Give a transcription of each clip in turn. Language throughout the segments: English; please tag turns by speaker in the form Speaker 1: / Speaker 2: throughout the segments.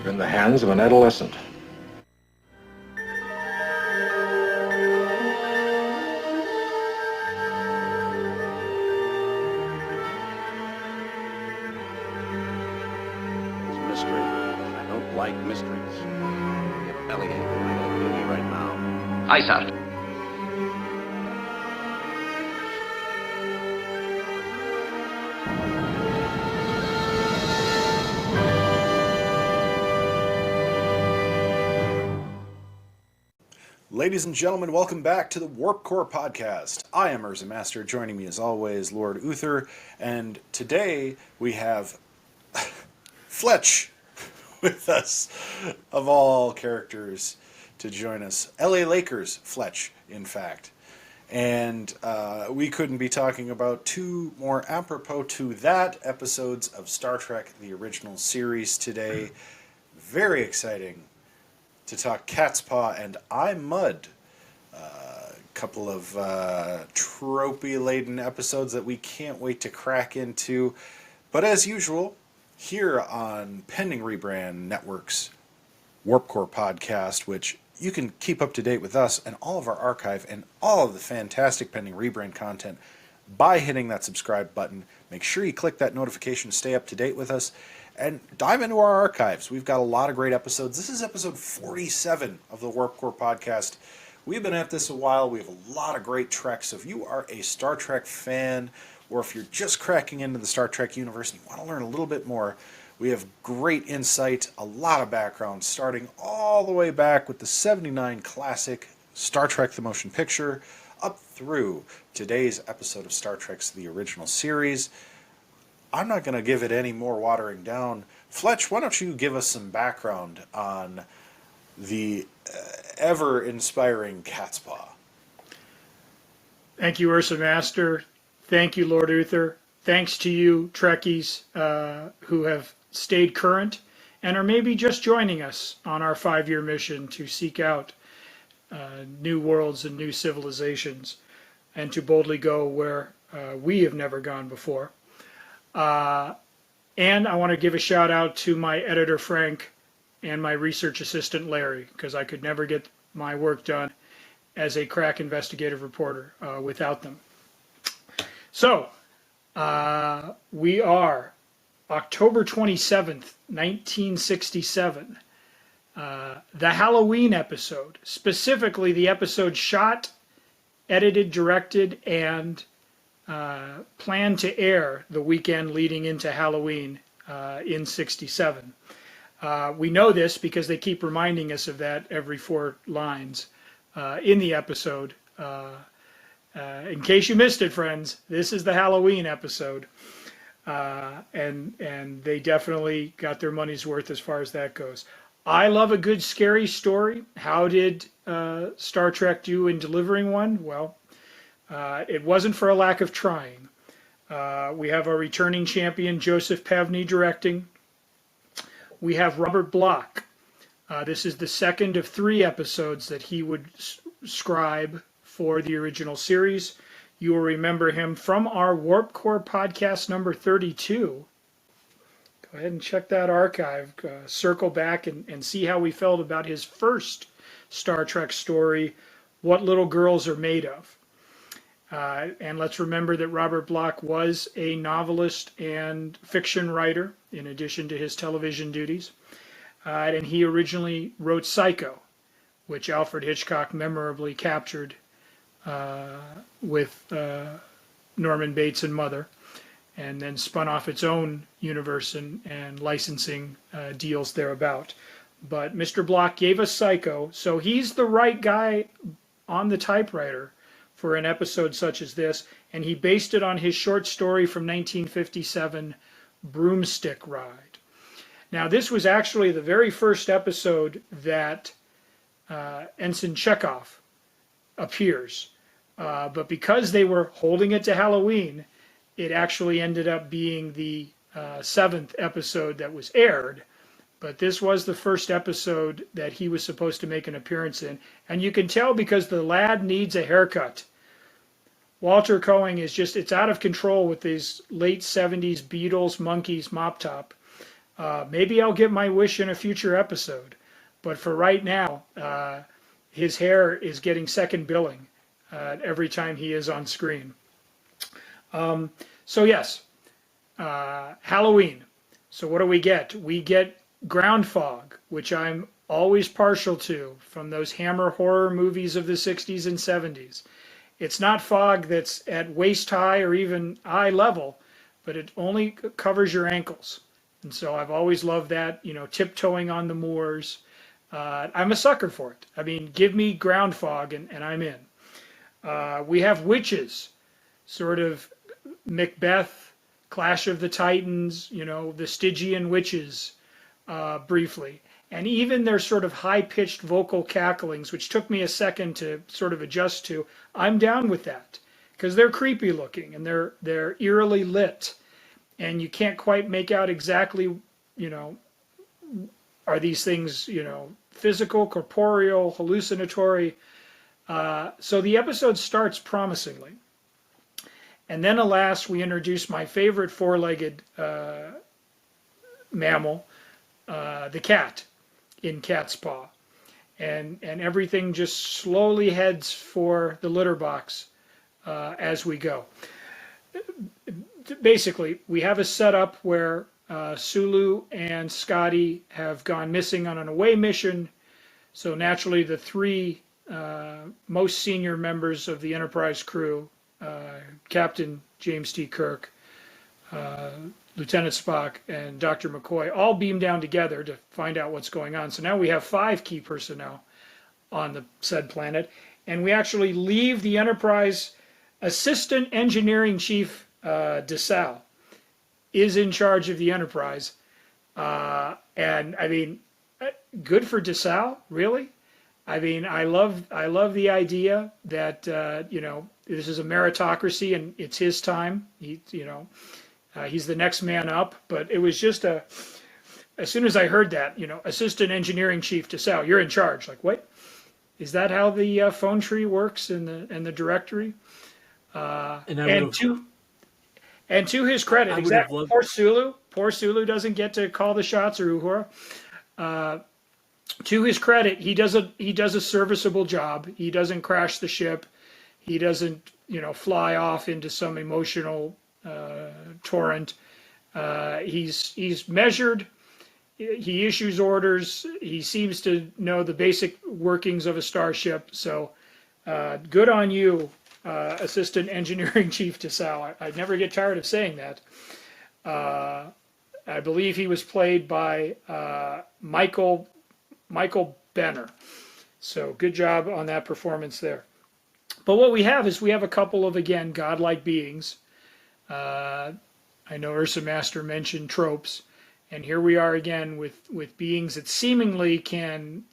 Speaker 1: You're in the hands of an adolescent.
Speaker 2: It's mystery. I don't like mysteries. Your belly ache. I gotta kill you right now.
Speaker 3: Aye, sir.
Speaker 4: Ladies and gentlemen, welcome back to the Warp Core Podcast. I am UrzaMaster. Joining me as always, Lord Uther, and today we have Fletch with us, of all characters, to join us. LA Lakers Fletch, in fact. And we couldn't be talking about two more apropos to that episodes of Star Trek, the original series today. Very exciting to talk Catspaw and I Mud. A couple of tropey-laden episodes that we can't wait to crack into. But as usual, here on Pending Rebrand Network's Warp Core Podcast, which you can keep up to date with us and all of our archive and all of the fantastic Pending Rebrand content by hitting that subscribe button. Make sure you click that notification to stay up to date with us. And dive into our archives. We've got a lot of great episodes. This is episode 47 of the Warp Core Podcast. We've been at this a while. We have a lot of great Treks. So if you are a Star Trek fan, or if you're just cracking into the Star Trek universe and you want to learn a little bit more, we have great insight, a lot of background, starting all the way back with the 79 classic Star Trek The Motion Picture, up through today's episode of Star Trek's The Original Series. I'm not going to give it any more watering down. Fletch, why don't you give us some background on the ever-inspiring Catspaw?
Speaker 5: Thank you, UrzaMaster. Thank you, Lord Uther. Thanks to you, Trekkies, who have stayed current and are maybe just joining us on our 5-year mission to seek out new worlds and new civilizations and to boldly go where we have never gone before. And I want to give a shout out to my editor, Frank, and my research assistant, Larry, because I could never get my work done as a crack investigative reporter without them. So, we are October 27th, 1967, the Halloween episode, specifically the episode shot, edited, directed, and planned to air the weekend leading into Halloween in 67. We know this because they keep reminding us of that every 4 lines in the episode. In case you missed it, friends, this is the Halloween episode. And they definitely got their money's worth as far as that goes. I love a good scary story. How did Star Trek do in delivering one? Well, it wasn't for a lack of trying. We have our returning champion, Joseph Pevney, directing. We have Robert Bloch. This is the second of 3 episodes that he would scribe for the original series. You will remember him from our Warp Core Podcast number 32. Go ahead and check that archive. Circle back and see how we felt about his first Star Trek story, What Little Girls Are Made Of. And let's remember that Robert Bloch was a novelist and fiction writer, in addition to his television duties. And he originally wrote Psycho, which Alfred Hitchcock memorably captured with Norman Bates and Mother, and then spun off its own universe and licensing deals thereabout. But Mr. Bloch gave us Psycho, so he's the right guy on the typewriter for an episode such as this, and he based it on his short story from 1957, Broomstick Ride. Now, this was actually the very first episode that Ensign Chekhov appears, but because they were holding it to Halloween, it actually ended up being the 7th episode that was aired. But this was the first episode that he was supposed to make an appearance in. And you can tell because the lad needs a haircut. Walter Coing is just, it's out of control with these late 70s Beatles, Monkees, mop top. Maybe I'll get my wish in a future episode, but for right now, his hair is getting second billing every time he is on screen. So yes, Halloween. So what do we get? We get ground fog, which I'm always partial to from those Hammer horror movies of the 60s and 70s. It's not fog that's at waist high or even eye level, but it only covers your ankles. And so I've always loved that, tiptoeing on the moors. I'm a sucker for it. I mean, give me ground fog and I'm in. We have witches, sort of Macbeth, Clash of the Titans, the Stygian witches, briefly. And even their sort of high-pitched vocal cacklings, which took me a second to sort of adjust to, I'm down with that. Because they're creepy looking and they're eerily lit. And you can't quite make out exactly, are these things, physical, corporeal, hallucinatory. So the episode starts promisingly. And then, alas, we introduce my favorite four-legged mammal, the cat, in Catspaw. And everything just slowly heads for the litter box as we go. Basically, we have a setup where Sulu and Scotty have gone missing on an away mission. So naturally, the three most senior members of the Enterprise crew, Captain James T. Kirk, Lieutenant Spock, and Dr. McCoy, all beam down together to find out what's going on. So now we have 5 key personnel on the said planet, and we actually leave the Enterprise. Assistant Engineering Chief DeSalle is in charge of the Enterprise, and I mean, good for DeSalle, really. I mean, I love the idea that this is a meritocracy and it's his time. He's the next man up. But it was just as soon as I heard that, Assistant Engineering Chief DeSalle, you're in charge. Like, what? Is that how the phone tree works in the directory? And to his credit, exactly. Poor Sulu doesn't get to call the shots or Uhura. To his credit, he does a serviceable job. He doesn't crash the ship. He doesn't fly off into some emotional torrent. He's measured. He issues orders. He seems to know the basic workings of a starship. So good on you, Assistant Engineering Chief DeSalle. I never get tired of saying that. I believe he was played by Michael Benner. So good job on that performance there. But what we have is a couple of, again, godlike beings. I know UrzaMaster mentioned tropes. And here we are again with beings that seemingly can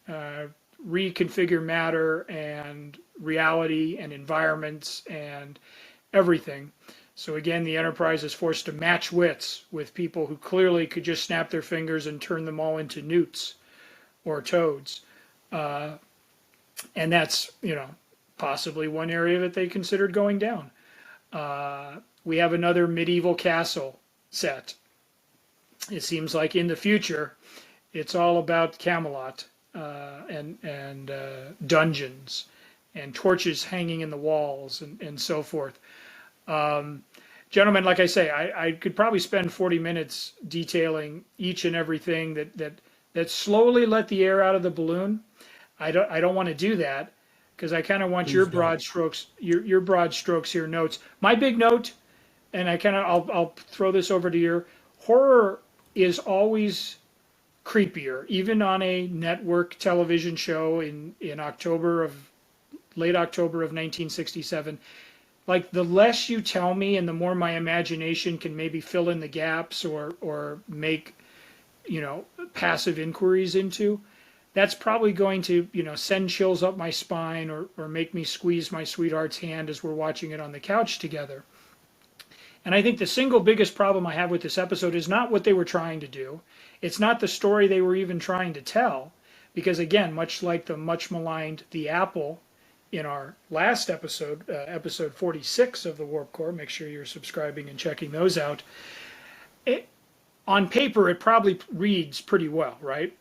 Speaker 5: reconfigure matter and reality and environments and everything. So again, the Enterprise is forced to match wits with people who clearly could just snap their fingers and turn them all into newts or toads. And that's, possibly one area that they considered going down. We have another medieval castle set. It seems like in the future, it's all about Camelot and dungeons and torches hanging in the walls and so forth. Gentlemen, like I say, I could probably spend 40 minutes detailing each and everything that slowly let the air out of the balloon. I don't want to do that because I kind of want your broad strokes, your broad strokes here notes. My big note, and I'll throw this over to your horror is always creepier, even on a network television show in late October of 1967. Like, the less you tell me and the more my imagination can maybe fill in the gaps or make, passive inquiries into, that's probably going to, send chills up my spine or make me squeeze my sweetheart's hand as we're watching it on the couch together. And I think the single biggest problem I have with this episode is not what they were trying to do. It's not the story they were even trying to tell. Because again, much like the much maligned The Apple in our last episode, episode 46 of the Warp Core, make sure you're subscribing and checking those out. on paper, it probably reads pretty well, right?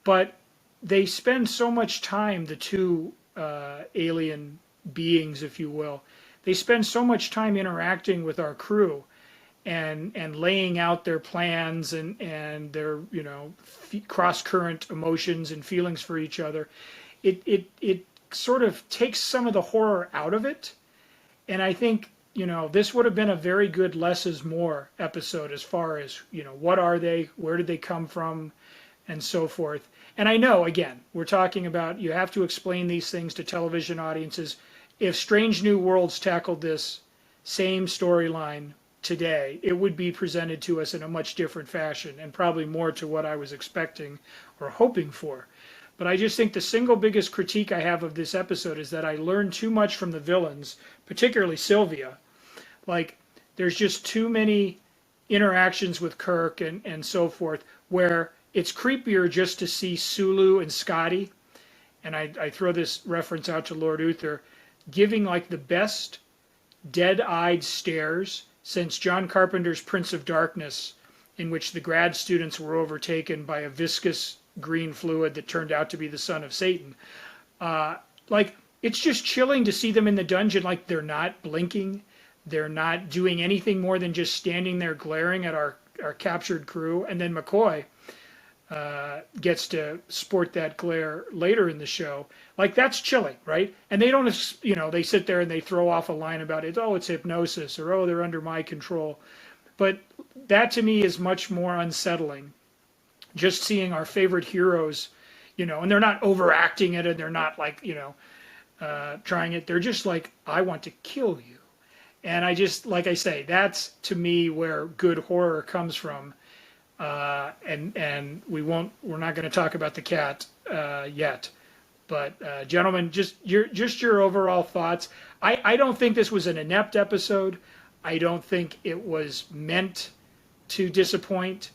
Speaker 5: But they spend so much time, the two alien beings, if you will, they spend so much time interacting with our crew and laying out their plans and their cross current emotions and feelings for each other. It sort of takes some of the horror out of it, and I think this would have been a very good less is more episode as far as what are they, where did they come from, and so forth. And I know, again, we're talking about you have to explain these things to television audiences. If Strange New Worlds tackled this same storyline today, it would be presented to us in a much different fashion and probably more to what I was expecting or hoping for. But I just think the single biggest critique I have of this episode is that I learned too much from the villains, particularly Sylvia. Like, there's just too many interactions with Kirk and so forth where it's creepier just to see Sulu and Scotty. And I throw this reference out to Lord Uther, giving like the best dead-eyed stares since John Carpenter's Prince of Darkness, in which the grad students were overtaken by a viscous green fluid that turned out to be the son of Satan. Like, it's just chilling to see them in the dungeon. Like, they're not blinking. They're not doing anything more than just standing there glaring at our captured crew. And then McCoy gets to sport that glare later in the show. Like, that's chilling, right? And they don't, they sit there and they throw off a line about it. Oh, it's hypnosis, or oh, they're under my control. But that to me is much more unsettling. Just seeing our favorite heroes, and they're not overacting it, and they're not like, trying it. They're just like, I want to kill you. And I just, like I say, that's to me where good horror comes from. And we're not going to talk about the cat yet. But gentlemen, just your overall thoughts. I don't think this was an inept episode. I don't think it was meant to disappoint.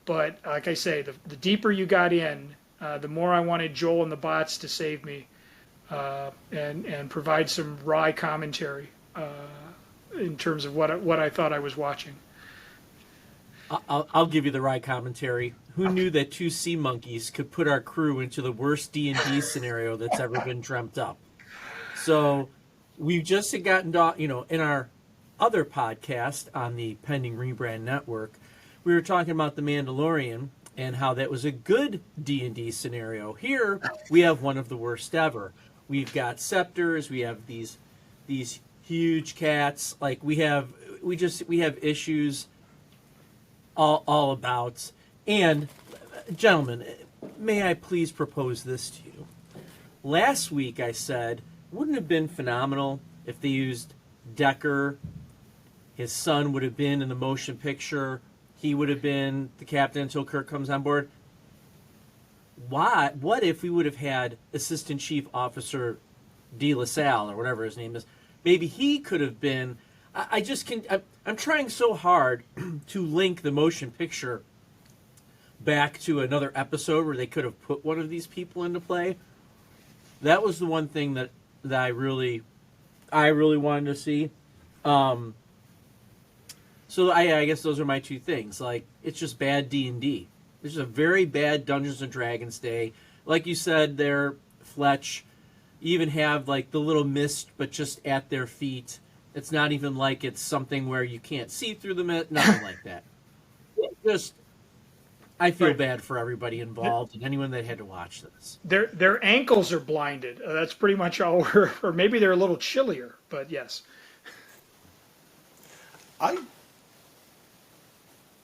Speaker 5: But like I say, the deeper you got in, the more I wanted Joel and the bots to save me and provide some wry commentary in terms of what I thought I was watching.
Speaker 1: I'll give you the wry commentary. Who knew that two sea monkeys could put our crew into the worst D&D scenario that's ever been dreamt up? So we've just gotten, in our other podcast on the Pending Rebrand Network, we were talking about The Mandalorian and how that was a good D&D scenario. Here, we have one of the worst ever. We've got scepters. We have these huge cats. Like, we have issues all about. And, gentlemen, may I please propose this to you? Last week I said, wouldn't it have been phenomenal if they used Decker? His son would have been in the motion picture. He would have been the captain until Kirk comes on board. What if we would have had Assistant Chief Officer De La Salle, or whatever his name is? Maybe he could have been. I'm trying so hard to link the motion picture back to another episode where they could have put one of these people into play. That was the one thing that I really wanted to see. So I guess those are my two things. Like, it's just bad D&D. It's just a very bad Dungeons and Dragons day. Like you said there, Fletch, you even have like the little mist, but just at their feet. It's not even like it's something where you can't see through the mist. Nothing like that. Just, I feel bad for everybody involved and anyone that had to watch this.
Speaker 5: Their ankles are blinded. That's pretty much all. Or maybe they're a little chillier. But yes.
Speaker 4: I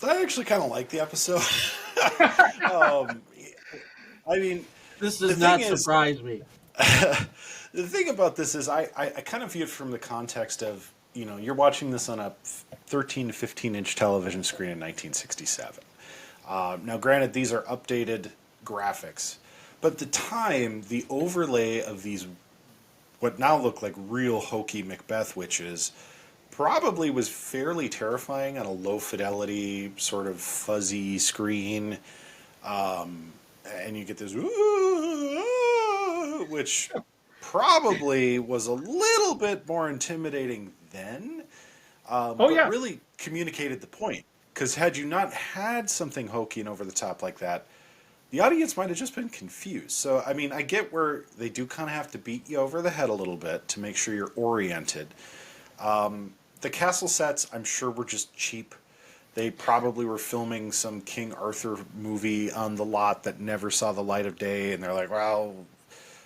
Speaker 4: actually kind of like the episode. I mean,
Speaker 1: this does not surprise me.
Speaker 4: The thing about this is I kind of view it from the context of, you're watching this on a 13 to 15 inch television screen in 1967. Now, granted, these are updated graphics, but at the time, the overlay of these, what now look like real hokey Macbeth witches, probably was fairly terrifying on a low fidelity, sort of fuzzy screen. And you get this, which probably was a little bit more intimidating then. But really communicated the point. Because had you not had something hokey and over the top like that, the audience might have just been confused. So, I mean, I get where they do kind of have to beat you over the head a little bit to make sure you're oriented. The castle sets, I'm sure, were just cheap. They probably were filming some King Arthur movie on the lot that never saw the light of day, and they're like, well,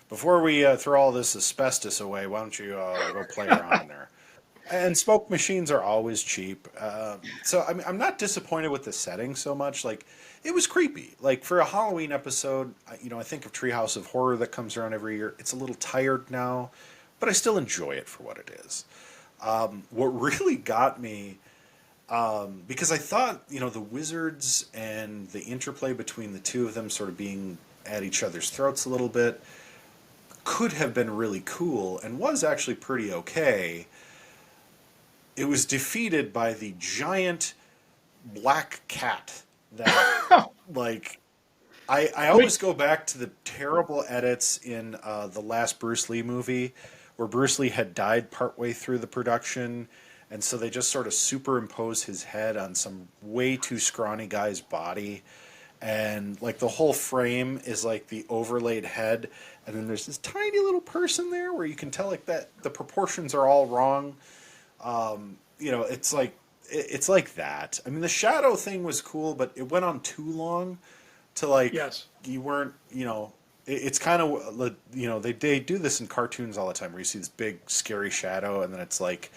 Speaker 4: before we throw all this asbestos away, why don't you go play around in there? And smoke machines are always cheap. So I mean, I'm not disappointed with the setting so much. Like, it was creepy. Like, for a Halloween episode, I think of Treehouse of Horror that comes around every year. It's a little tired now, but I still enjoy it for what it is. What really got me, because I thought, the wizards and the interplay between the two of them sort of being at each other's throats a little bit could have been really cool and was actually pretty okay. It was defeated by the giant black cat that, like, I always go back to the terrible edits in the last Bruce Lee movie where Bruce Lee had died partway through the production, and so they just sort of superimpose his head on some way too scrawny guy's body, and like the whole frame is like the overlaid head, and then there's this tiny little person there where you can tell like that the proportions are all wrong. It's like that. I mean, the shadow thing was cool, but it went on too long to like,
Speaker 5: Yes.
Speaker 4: you weren't, it's kind of, they do this in cartoons all the time where you see this big scary shadow and then it's like,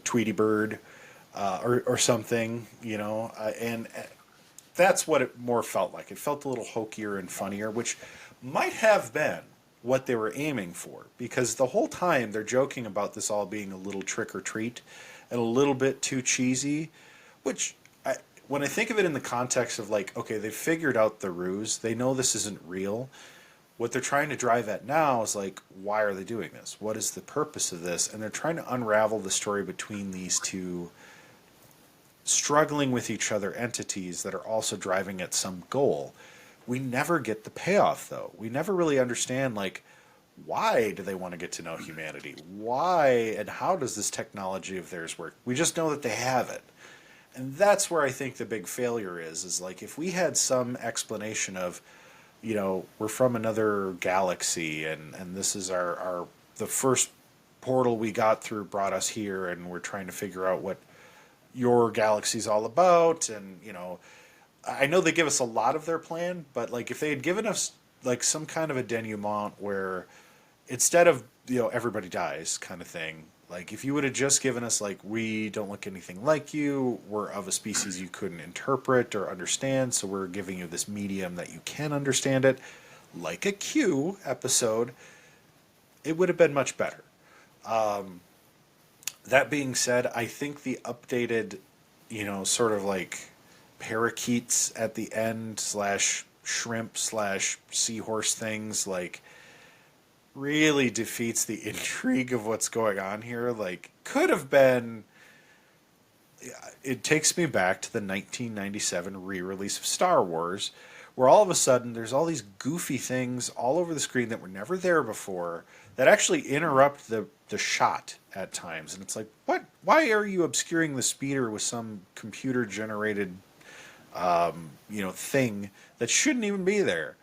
Speaker 4: Tweety Bird, or something, and that's what it more felt like. It felt a little hokier and funnier, which might have been what they were aiming for, because the whole time they're joking about this all being a little trick or treat and a little bit too cheesy, which when I think of it in the context of like, okay, they've figured out the ruse, they know this isn't real. What they're trying to drive at now is like, why are they doing this? What is the purpose of this? And they're trying to unravel the story between these two struggling with each other entities that are also driving at some goal. We never get the payoff, though. We never really understand, like, why do they want to get to know humanity? Why and how does this technology of theirs work? We just know that they have it. And that's where I think the big failure is like, if we had some explanation of, we're from another galaxy and this is the first portal we got through brought us here and we're trying to figure out what your galaxy's all about, and, I know they give us a lot of their plan, but like if they had given us like some kind of a denouement where instead of, everybody dies kind of thing, like if you would have just given us like, we don't look anything like you, we're of a species you couldn't interpret or understand, so we're giving you this medium that you can understand it, like a Q episode, it would have been much better. That being said, I think the updated, sort of like parakeets at the end / shrimp / seahorse things, like, really defeats the intrigue of what's going on here. Like, could have been. It takes me back to the 1997 re-release of Star Wars, where all of a sudden there's all these goofy things all over the screen that were never there before that actually interrupt the shot at times. And it's like, what? Why are you obscuring the speeder with some computer generated thing that shouldn't even be there?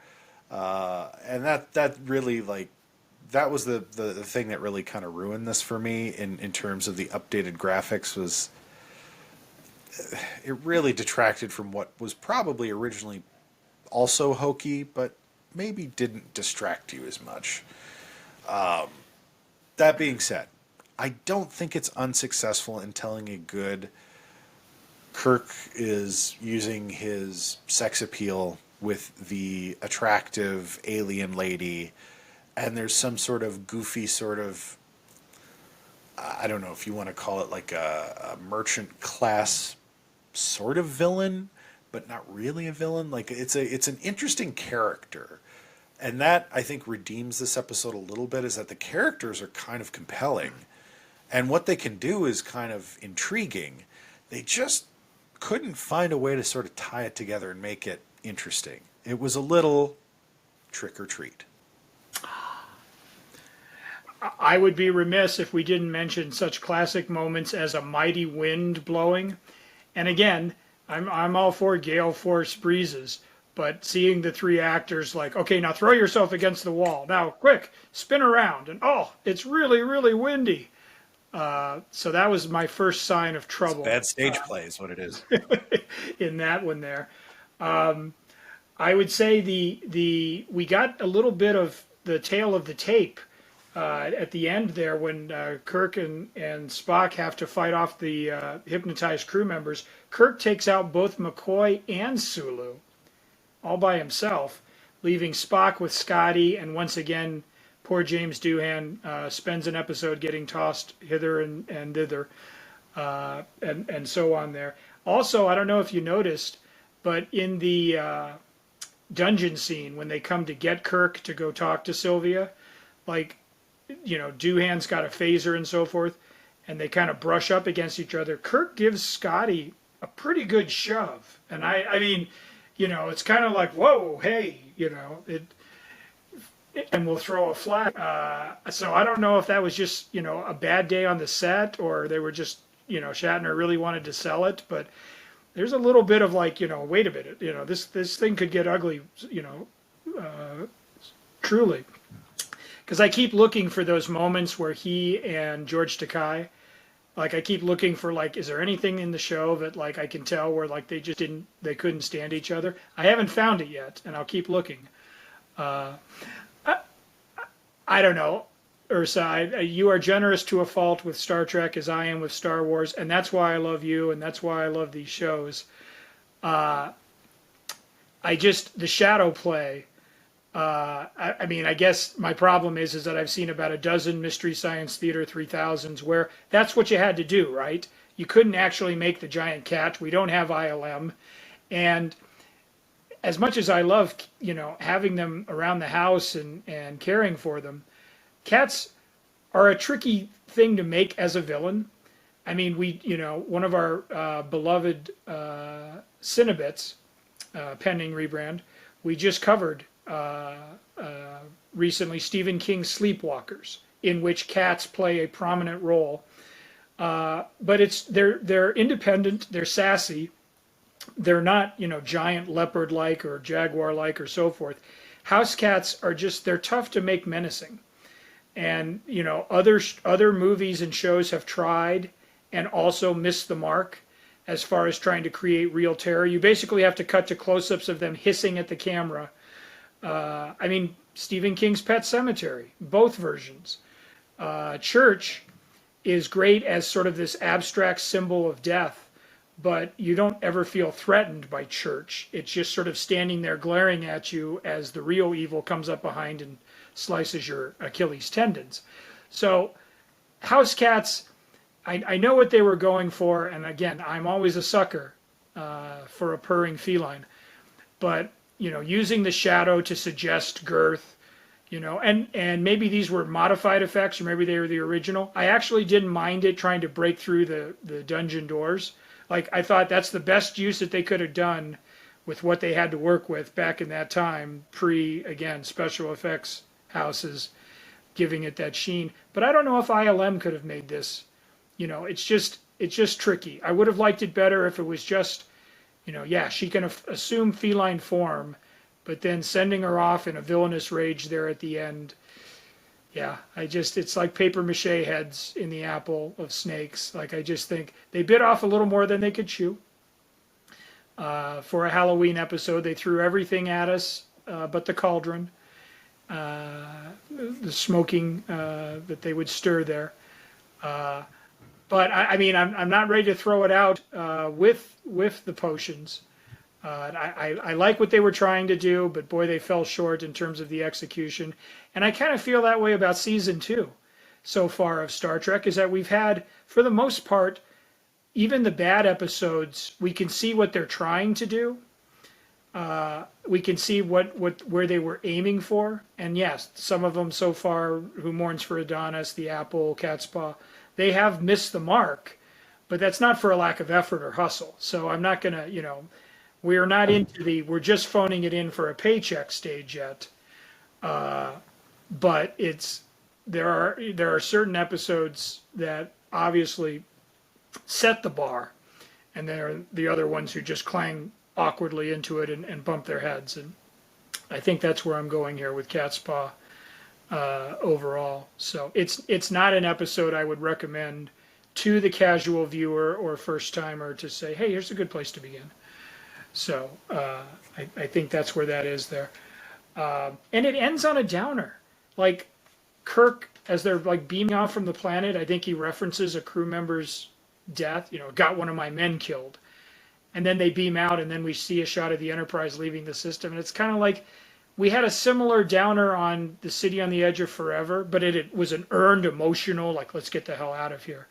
Speaker 4: And that really, like, that was the thing that really kind of ruined this for me in terms of the updated graphics. Was it really detracted from what was probably originally also hokey, but maybe didn't distract you as much. That being said, I don't think it's unsuccessful in telling a good Kirk is using his sex appeal with the attractive alien lady, and there's some sort of goofy sort of, I don't know if you want to call it like a merchant class sort of villain, but not really a villain. Like, it's an interesting character. And that, I think, redeems this episode a little bit, is that the characters are kind of compelling. And what they can do is kind of intriguing. They just couldn't find a way to sort of tie it together and make it interesting. It was a little trick or treat.
Speaker 5: I would be remiss if we didn't mention such classic moments as a mighty wind blowing. And again, I'm all for gale force breezes, but seeing the three actors like, okay, now throw yourself against the wall. Now, quick, spin around, and oh, it's really, really windy. So that was my first sign of trouble.
Speaker 4: Bad stage play is what it is.
Speaker 5: In that one there. I would say we got a little bit of the tail of the tape at the end there when Kirk and Spock have to fight off the hypnotized crew members. Kirk takes out both McCoy and Sulu all by himself, leaving Spock with Scotty, and once again, poor James Doohan spends an episode getting tossed hither and thither, and so on there. Also, I don't know if you noticed, but in the dungeon scene when they come to get Kirk to go talk to Sylvia, like, Doohan's got a phaser and so forth, and they kind of brush up against each other. Kirk gives Scotty a pretty good shove, and I mean, it's kind of like, whoa, hey, and we'll throw a flag. So I don't know if that was just, a bad day on the set, or they were just, Shatner really wanted to sell it, but there's a little bit of like, wait a minute, this thing could get ugly, truly. Because I keep looking for those moments where he and George Takei, like, I keep looking for, like, is there anything in the show that, like, I can tell where, like, they couldn't stand each other? I haven't found it yet, and I'll keep looking. I don't know, Ursa, you are generous to a fault with Star Trek as I am with Star Wars, and that's why I love you, and that's why I love these shows. The shadow play, I mean, I guess my problem is that I've seen about a dozen Mystery Science Theater 3000s where that's what you had to do, right? You couldn't actually make the giant cat. We don't have ILM. And as much as I love, having them around the house and caring for them, cats are a tricky thing to make as a villain. I mean, one of our beloved Cinebits, pending rebrand, we just covered recently Stephen King's Sleepwalkers, in which cats play a prominent role. But they're independent, they're sassy, they're not giant leopard-like or jaguar-like or so forth. House cats are they're tough to make menacing, and other movies and shows have tried and also missed the mark as far as trying to create real terror. You basically have to cut to close-ups of them hissing at the camera. I mean, Stephen King's Pet Sematary, both versions. Church is great as sort of this abstract symbol of death, but you don't ever feel threatened by Church. It's just sort of standing there glaring at you as the real evil comes up behind and slices your Achilles tendons. So house cats, I know what they were going for, and again, I'm always a sucker for a purring feline, but using the shadow to suggest girth, and maybe these were modified effects, or maybe they were the original. I actually didn't mind it trying to break through the dungeon doors. Like, I thought that's the best use that they could have done with what they had to work with back in that time, again, special effects houses giving it that sheen. But I don't know if ILM could have made this. It's just tricky. I would have liked it better if it was just, yeah, she can assume feline form, but then sending her off in a villainous rage there at the end. Yeah, it's like paper mache heads in the apple of snakes. Like, I just think they bit off a little more than they could chew. For a Halloween episode, they threw everything at us but the cauldron, the smoking that they would stir there. But I mean, I'm not ready to throw it out with the potions. I like what they were trying to do, but boy, they fell short in terms of the execution. And I kind of feel that way about season 2 so far of Star Trek, is that we've had, for the most part, even the bad episodes, we can see what they're trying to do. We can see where they were aiming for. And yes, some of them so far, Who Mourns for Adonis, The Apple, Catspaw, they have missed the mark, but that's not for a lack of effort or hustle. So I'm not going to, we're not into we're just phoning it in for a paycheck stage yet. But there are certain episodes that obviously set the bar and there are the other ones who just clang awkwardly into it and bump their heads. And I think that's where I'm going here with Catspaw overall. So it's not an episode I would recommend to the casual viewer or first timer to say, hey, here's a good place to begin. So I think that's where that is there. And it ends on a downer. Like Kirk, as they're like beaming off from the planet, I think he references a crew member's death. Got one of my men killed. And then they beam out, and then we see a shot of the Enterprise leaving the system. And it's kind of like we had a similar downer on The City on the Edge of Forever, but it was an earned emotional, like, let's get the hell out of here.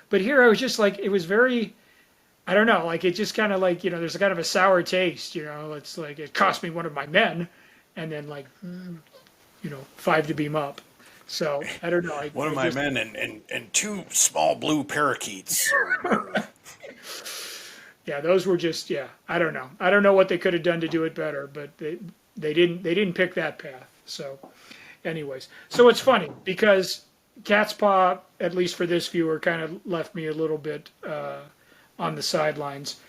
Speaker 5: But here I was just like, it was very, I don't know, like it just kind of like, there's a kind of a sour taste, it's like it cost me one of my men, and then like, 5 to beam up. So I don't know.
Speaker 4: One of my men and 2 small blue parakeets.
Speaker 5: Yeah, those were just, I don't know. I don't know what they could have done to do it better, but they didn't pick that path. So anyways, so it's funny because Catspaw, at least for this viewer, kind of left me a little bit on the sidelines.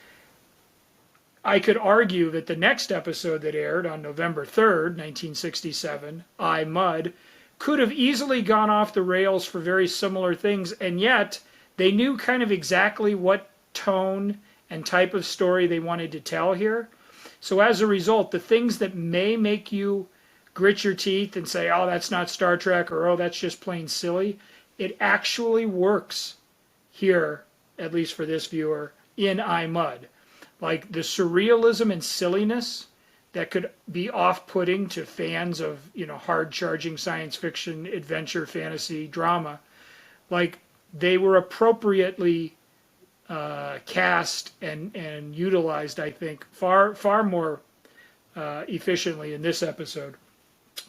Speaker 5: I could argue that the next episode that aired on November 3rd, 1967, I, Mud, could have easily gone off the rails for very similar things, and yet they knew kind of exactly what tone and type of story they wanted to tell here. So as a result, the things that may make you grit your teeth and say, oh, that's not Star Trek, or oh, that's just plain silly, it actually works here, at least for this viewer, in I, Mud. Like the surrealism and silliness that could be off-putting to fans of, hard-charging science fiction, adventure, fantasy, drama, like they were appropriately cast and utilized, I think, far more efficiently in this episode.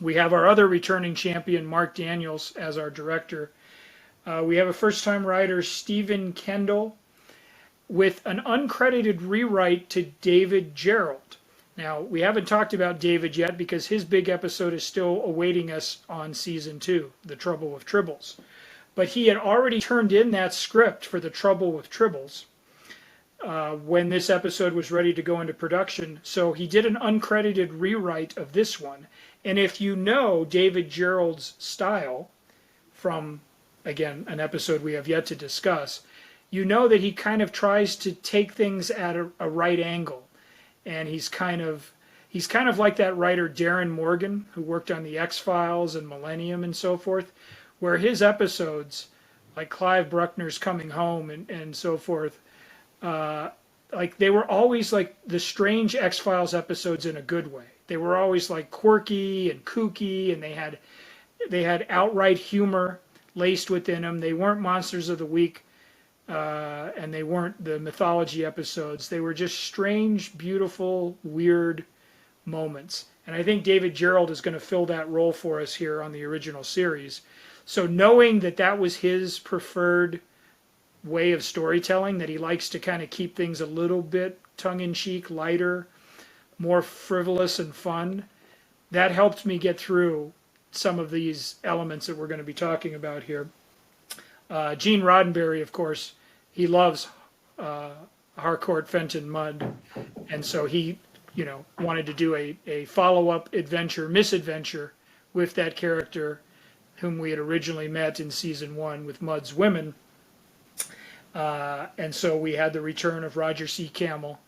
Speaker 5: We have our other returning champion, Mark Daniels, as our director. We have a first-time writer, Stephen Kendall, with an uncredited rewrite to David Gerald. Now, we haven't talked about David yet because his big episode is still awaiting us on season 2, The Trouble with Tribbles. But he had already turned in that script for The Trouble with Tribbles when this episode was ready to go into production. So he did an uncredited rewrite of this one. And if you know David Gerald's style from, again, an episode we have yet to discuss, you know that he kind of tries to take things at a right angle. And he's kind of like that writer Darren Morgan, who worked on the X-Files and Millennium and so forth, where his episodes, like Clive Bruckner's Coming Home and so forth, like they were always like the strange X-Files episodes in a good way. They were always like quirky and kooky, and they had outright humor laced within them. They weren't Monsters of the Week, and they weren't the mythology episodes. They were just strange, beautiful, weird moments. And I think David Gerald is going to fill that role for us here on the original series. So knowing that that was his preferred way of storytelling, that he likes to kind of keep things a little bit tongue-in-cheek, lighter, more frivolous and fun, that helped me get through some of these elements that we're going to be talking about here. Gene Roddenberry, of course, he loves Harcourt Fenton Mudd, and so he, wanted to do a follow-up misadventure with that character whom we had originally met in season 1 with Mudd's Women. And so we had the return of Roger C. Camel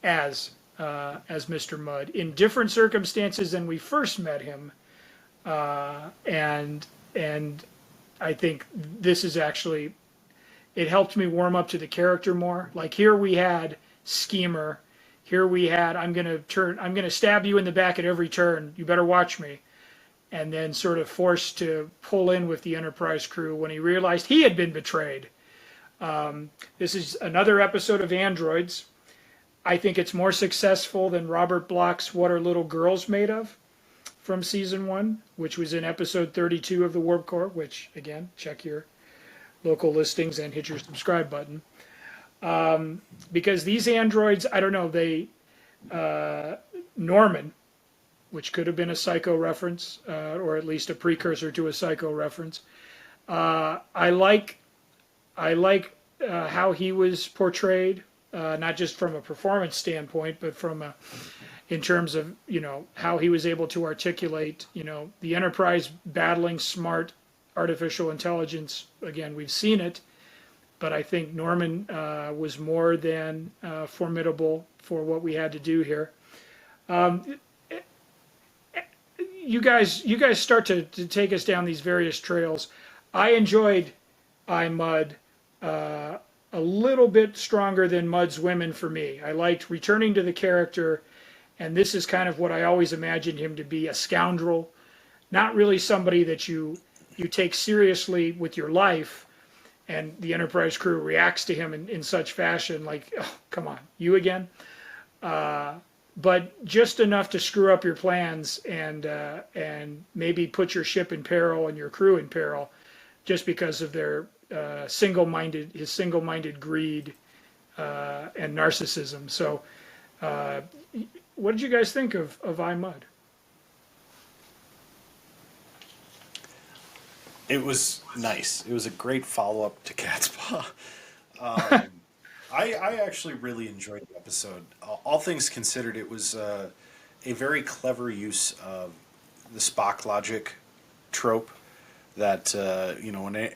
Speaker 5: as Mr. Mudd in different circumstances than we first met him, and I think this is actually, it helped me warm up to the character more. Like here we had schemer, here we had I'm gonna stab you in the back at every turn, you better watch me, and then sort of forced to pull in with the Enterprise crew when he realized he had been betrayed. This is another episode of Androids. I think it's more successful than Robert Bloch's What Are Little Girls Made Of from season 1, which was in episode 32 of the Warp Core, which, again, check your local listings and hit your subscribe button. Because these androids, I don't know, Norman, which could have been a Psycho reference, or at least a precursor to a Psycho reference. I like how he was portrayed. not just from a performance standpoint, but in terms of, how he was able to articulate, the Enterprise battling smart artificial intelligence. Again, we've seen it, but I think Norman was more than formidable for what we had to do here. You guys start to take us down these various trails. I enjoyed Mud a little bit stronger than Mud's women for me. I liked returning to the character, and this is kind of what I always imagined him to be, a scoundrel, not really somebody that you take seriously with your life, and the Enterprise crew reacts to him in such fashion, like, oh, come on, you again? But just enough to screw up your plans and maybe put your ship in peril and your crew in peril, just because of their single-minded greed and narcissism. So, what did you guys think of iMud?
Speaker 4: It was nice. It was a great follow-up to Catspaw. I actually really enjoyed the episode. All things considered, it was a very clever use of the Spock logic trope that,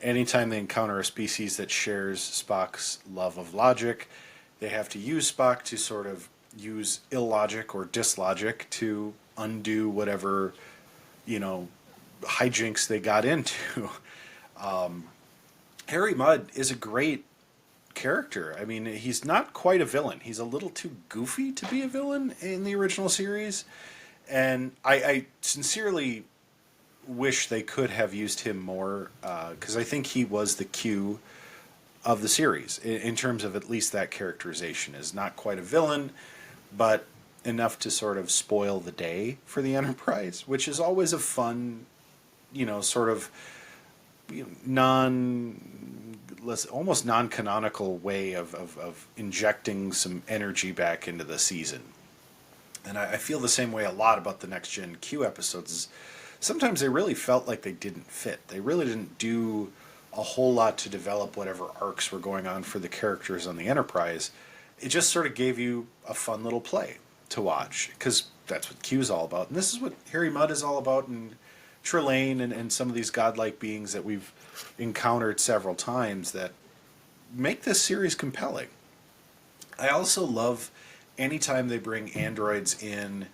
Speaker 4: anytime they encounter a species that shares Spock's love of logic, they have to use Spock to sort of use illogic or dislogic to undo whatever, hijinks they got into. Harry Mudd is a great character. I mean, he's not quite a villain. He's a little too goofy to be a villain in the original series, and I sincerely wish they could have used him more, because I think he was the Q of the series in terms of at least that characterization. Is not quite a villain, but enough to sort of spoil the day for the Enterprise, which is always a fun, sort of almost non-canonical way of injecting some energy back into the season. And I feel the same way a lot about the Next Gen Q episodes. Sometimes they really felt like they didn't fit. They really didn't do a whole lot to develop whatever arcs were going on for the characters on the Enterprise. It just sort of gave you a fun little play to watch, because that's what Q's all about. And this is what Harry Mudd is all about, and Trelane and some of these godlike beings that we've encountered several times that make this series compelling. I also love anytime they bring androids in,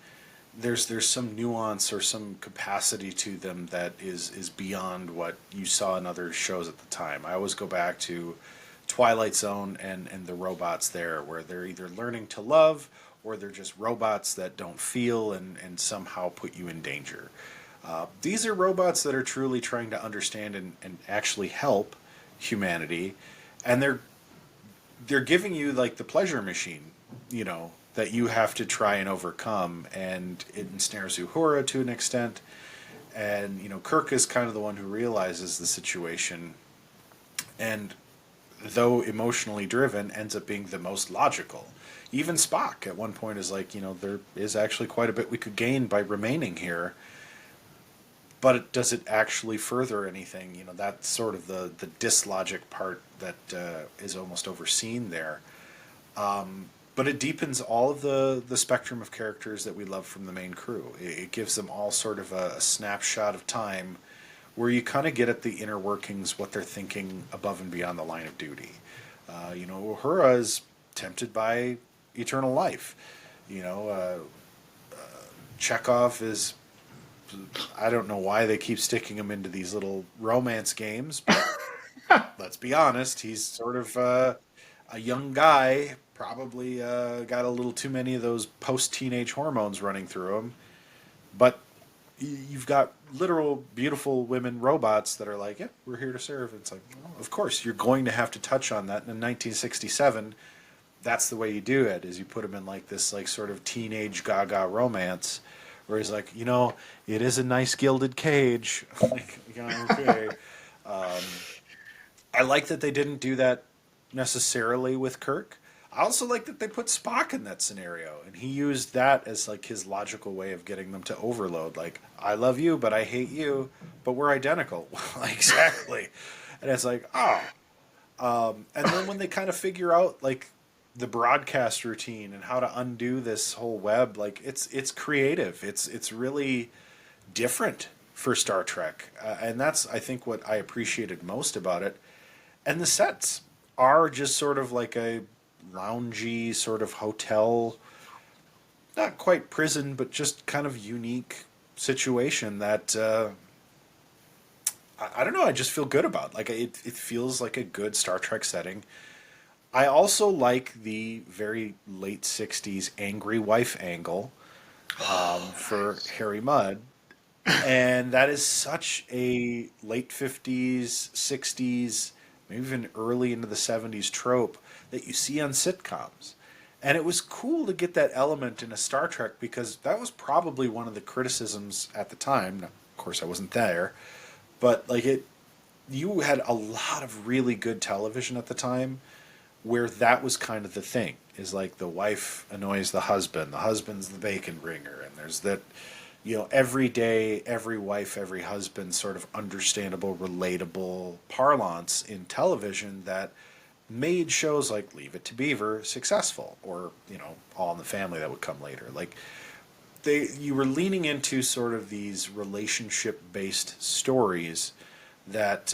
Speaker 4: there's some nuance or some capacity to them that is beyond what you saw in other shows at the time. I always go back to Twilight Zone and the robots there, where they're either learning to love or they're just robots that don't feel and somehow put you in danger. These are robots that are truly trying to understand and actually help humanity, and they're giving you like the pleasure machine, that you have to try and overcome, and it ensnares Uhura to an extent. And Kirk is kind of the one who realizes the situation, and though emotionally driven, ends up being the most logical. Even Spock at one point is like, there is actually quite a bit we could gain by remaining here, but does it actually further anything? That's sort of the dislogic part that is almost overseen there. But it deepens all of the spectrum of characters that we love from the main crew. It gives them all sort of a snapshot of time where you kind of get at the inner workings, what they're thinking above and beyond the line of duty. Uhura is tempted by eternal life. Chekhov is, I don't know why they keep sticking him into these little romance games, but let's be honest, he's sort of a young guy, probably got a little too many of those post-teenage hormones running through him. But you've got literal beautiful women robots that are like, yeah, we're here to serve. It's like, well, of course, you're going to have to touch on that. And in 1967, that's the way you do it, is you put him in like this like sort of teenage gaga romance, where he's like, it is a nice gilded cage. Like, okay. I like that they didn't do that necessarily with Kirk. I also like that they put Spock in that scenario, and he used that as like his logical way of getting them to overload. Like, I love you, but I hate you, but we're identical. Exactly. And it's like, oh. And then when they kind of figure out, like, the broadcast routine and how to undo this whole web. Like it's creative. It's really different for Star Trek, and that's I think what I appreciated most about it. And the sets are just sort of like a loungy sort of hotel, not quite prison, but just kind of unique situation that I don't know. I just feel good about. Like it feels like a good Star Trek setting. I also like the very late '60s angry wife angle for Harry Mudd, and that is such a late '50s, '60s, maybe even early into the '70s trope that you see on sitcoms. And it was cool to get that element in a Star Trek because that was probably one of the criticisms at the time. Now, of course, I wasn't there, but like you had a lot of really good television at the time where that was kind of the thing. Is like the wife annoys the husband's the bacon bringer, and there's that, every day, every wife, every husband sort of understandable, relatable parlance in television that made shows like Leave It to Beaver successful, or All in the Family that would come later. Like you were leaning into sort of these relationship based stories that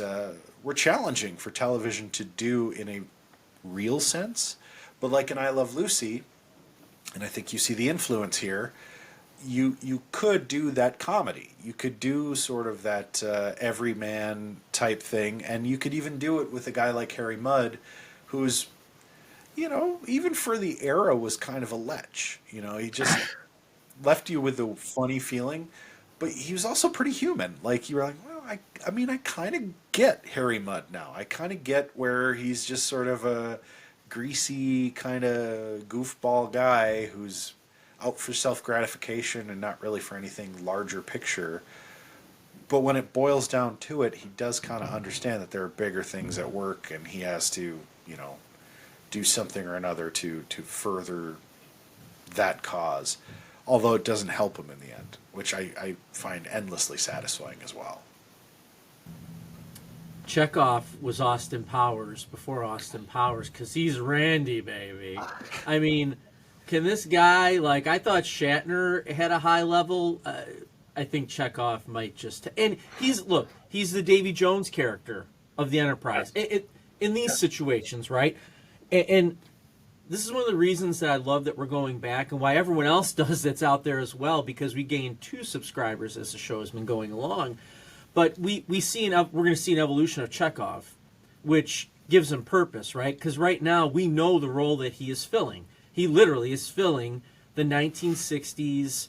Speaker 4: were challenging for television to do in a real sense. But like in I Love Lucy, and I think you see the influence here, you could do that comedy. You could do sort of that everyman type thing, and you could even do it with a guy like Harry Mudd, who's, even for the era was kind of a lech. He just left you with a funny feeling, but he was also pretty human. Like you were like, well, I mean, I kind of get Harry Mudd now. I kind of get where he's just sort of a greasy kind of goofball guy who's out for self-gratification and not really for anything larger picture. But when it boils down to it, he does kind of understand that there are bigger things at work, and he has to, do something or another to further that cause. Although it doesn't help him in the end, which I find endlessly satisfying as well.
Speaker 1: Chekhov was Austin Powers before Austin Powers, because he's Randy, baby. I mean, can this guy, like, I thought Shatner had a high level. I think Chekhov might just... And he's the Davy Jones character of the Enterprise. In these situations, right? And this is one of the reasons that I love that we're going back, and why everyone else does that's out there as well, because we gained 2 subscribers as the show has been going along. But we're going to see an evolution of Chekhov, which gives him purpose, right? Because right now we know the role that he is filling. He literally is filling the 1960s,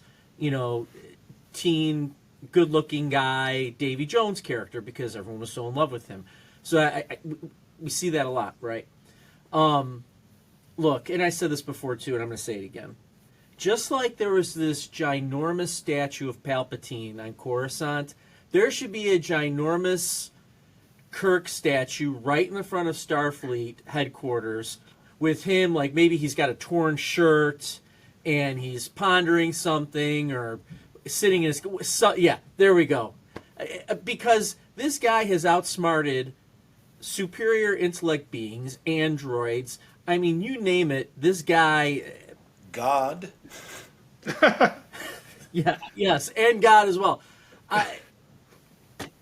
Speaker 1: teen, good-looking guy, Davy Jones character, because everyone was so in love with him. So we see that a lot, right? Look, and I said this before too, and I'm going to say it again. Just like there was this ginormous statue of Palpatine on Coruscant, there should be a ginormous Kirk statue right in the front of Starfleet headquarters with him, like maybe he's got a torn shirt and he's pondering something or sitting in his... Yeah, there we go. Because this guy has outsmarted superior intellect beings, androids. I mean, you name it, this guy...
Speaker 4: God.
Speaker 1: Yeah, yes, and God as well.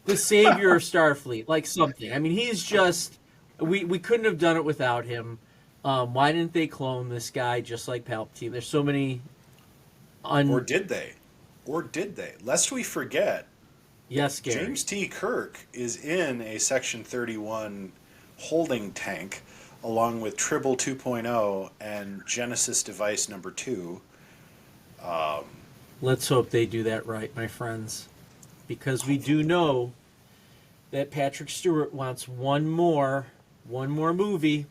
Speaker 1: The savior of Starfleet, like something. I mean, he's just... We couldn't have done it without him. Why didn't they clone this guy just like Palpatine? There's so many...
Speaker 4: Or did they? Lest we forget,
Speaker 1: yes, Gary.
Speaker 4: James T. Kirk is in a Section 31 holding tank along with Tribble 2.0 and Genesis Device number 2.
Speaker 1: Let's hope they do that right, my friends. Because we do know that Patrick Stewart wants one more movie.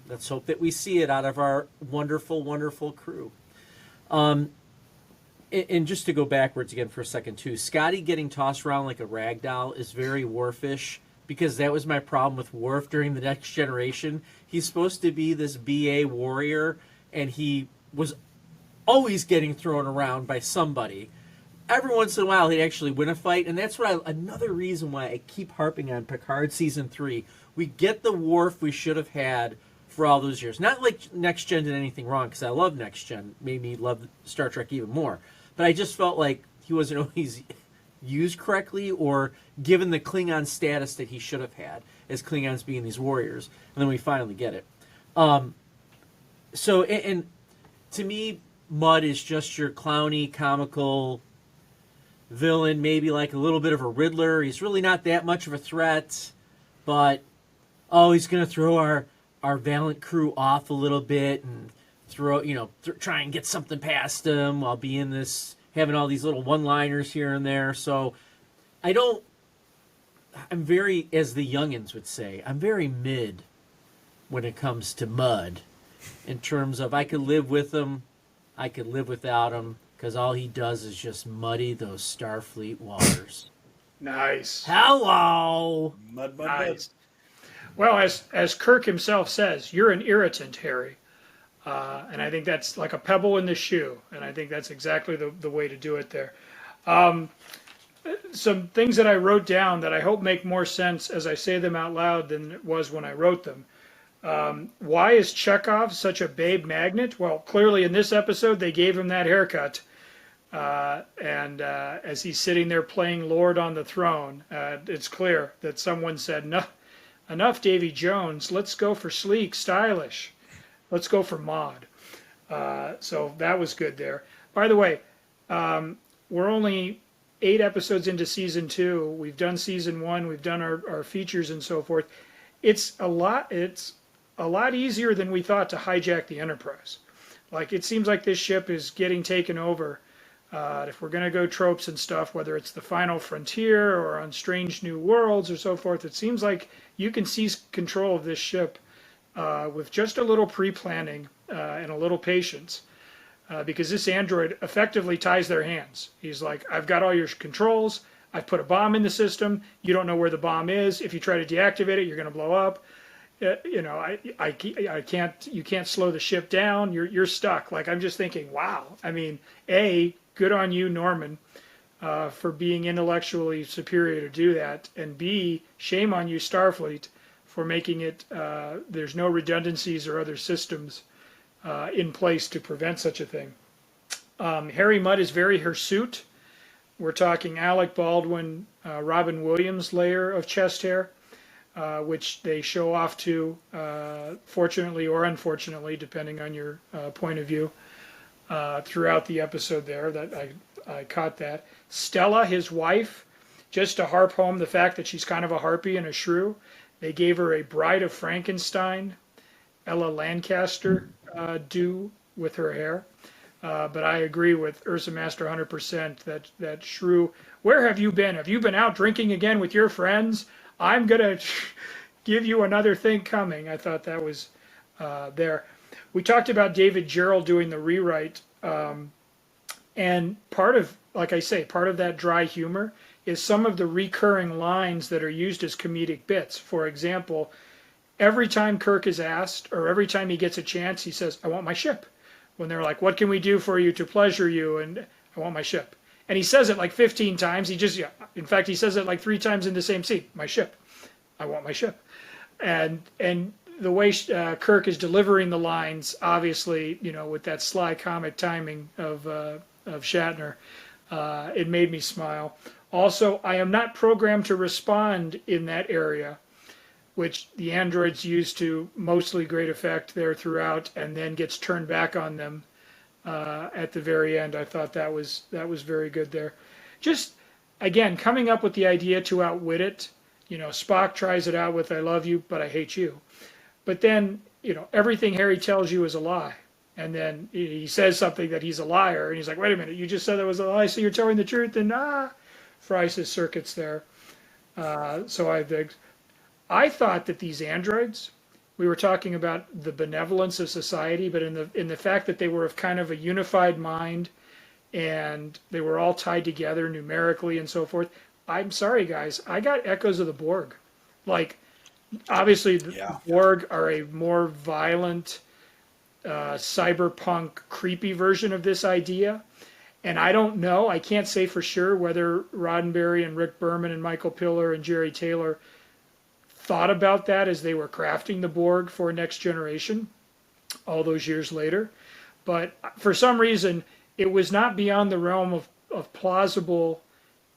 Speaker 1: Let's hope that we see it out of our wonderful, wonderful crew. And just to go backwards again for a second, too, Scotty getting tossed around like a rag doll is very Worfish, because that was my problem with Worf during The Next Generation. He's supposed to be this BA warrior, and he was always getting thrown around by somebody. Every once in a while, he'd actually win a fight, and that's another reason why I keep harping on Picard Season 3. We get the Worf we should have had for all those years. Not like Next Gen did anything wrong, because I love Next Gen, made me love Star Trek even more. But I just felt like he wasn't always used correctly or given the Klingon status that he should have had, as Klingons being these warriors. And then we finally get it. So, and to me, Mudd is just your clowny, comical villain, maybe like a little bit of a Riddler. He's really not that much of a threat, but he's going to throw our valiant crew off a little bit and throw, try and get something past him while being this, having all these little one-liners here and there. So I'm very, as the youngins would say, I'm very mid when it comes to Mudd, in terms of I could live with him, I could live without him, because all he does is just muddy those Starfleet waters.
Speaker 5: Nice.
Speaker 4: Mud,
Speaker 1: Hello.
Speaker 4: mud,
Speaker 5: Nice. Well, as Kirk himself says, you're an irritant, Harry. And I think that's like a pebble in the shoe. And I think that's exactly the way to do it there. Some things that I wrote down that I hope make more sense as I say them out loud than it was when I wrote them. Why is Chekhov such a babe magnet? Well, clearly in this episode, they gave him that haircut. And as he's sitting there playing Lord on the throne, it's clear that someone said, no, enough Davy Jones, let's go for sleek, stylish. Let's go for mod. So that was good there. By the way, we're only 8 episodes into season 2. We've done season 1. We've done our features and so forth. It's a lot easier than we thought to hijack the Enterprise. Like, it seems like this ship is getting taken over. If we're going to go tropes and stuff, whether it's the Final Frontier or on Strange New Worlds or so forth, it seems like you can seize control of this ship with just a little pre-planning and a little patience. Because this android effectively ties their hands. He's like, I've got all your controls. I've put a bomb in the system. You don't know where the bomb is. If you try to deactivate it, you're going to blow up. I can't. You can't slow the ship down. You're stuck. Like, I'm just thinking, wow. I mean, good on you, Norman, for being intellectually superior to do that, and B, shame on you, Starfleet, for making it. There's no redundancies or other systems in place to prevent such a thing. Harry Mudd is very hirsute. We're talking Alec Baldwin, Robin Williams layer of chest hair, which they show off to, fortunately or unfortunately, depending on your point of view, throughout the episode there. That I caught that. Stella, his wife, just to harp home the fact that she's kind of a harpy and a shrew, they gave her a Bride of Frankenstein, Ella Lancaster, do with her hair. But I agree with UrzaMaster 100% that shrew. Where have you been? Have you been out drinking again with your friends? I'm going to give you another thing coming. I thought that was there. We talked about David Gerrold doing the rewrite. And part of, like I say, part of that dry humor is some of the recurring lines that are used as comedic bits. For example, every time Kirk is asked, or every time he gets a chance, he says, I want my ship. When they're like, what can we do for you to pleasure you? And I want my ship. And he says it like 15 times. In fact, he says it like 3 times in the same scene. My ship. I want my ship. And the way Kirk is delivering the lines, obviously, with that sly comic timing of Shatner, it made me smile. Also, I am not programmed to respond in that area, which the androids use to mostly great effect there throughout, and then gets turned back on them at the very end. I thought that was very good there. Just, again, coming up with the idea to outwit it. Spock tries it out with, I love you, but I hate you. But then, everything Harry tells you is a lie. And then he says something that he's a liar, and he's like, wait a minute, you just said that was a lie, so you're telling the truth? And fries his circuits there. So I thought that these androids, we were talking about the benevolence of society, but in the fact that they were of kind of a unified mind, and they were all tied together numerically and so forth. I'm sorry, guys, I got echoes of the Borg. Like, obviously, the Borg are a more violent, cyberpunk, creepy version of this idea. And I don't know, I can't say for sure whether Roddenberry and Rick Berman and Michael Piller and Jerry Taylor thought about that as they were crafting the Borg for Next Generation all those years later. But for some reason, it was not beyond the realm of plausible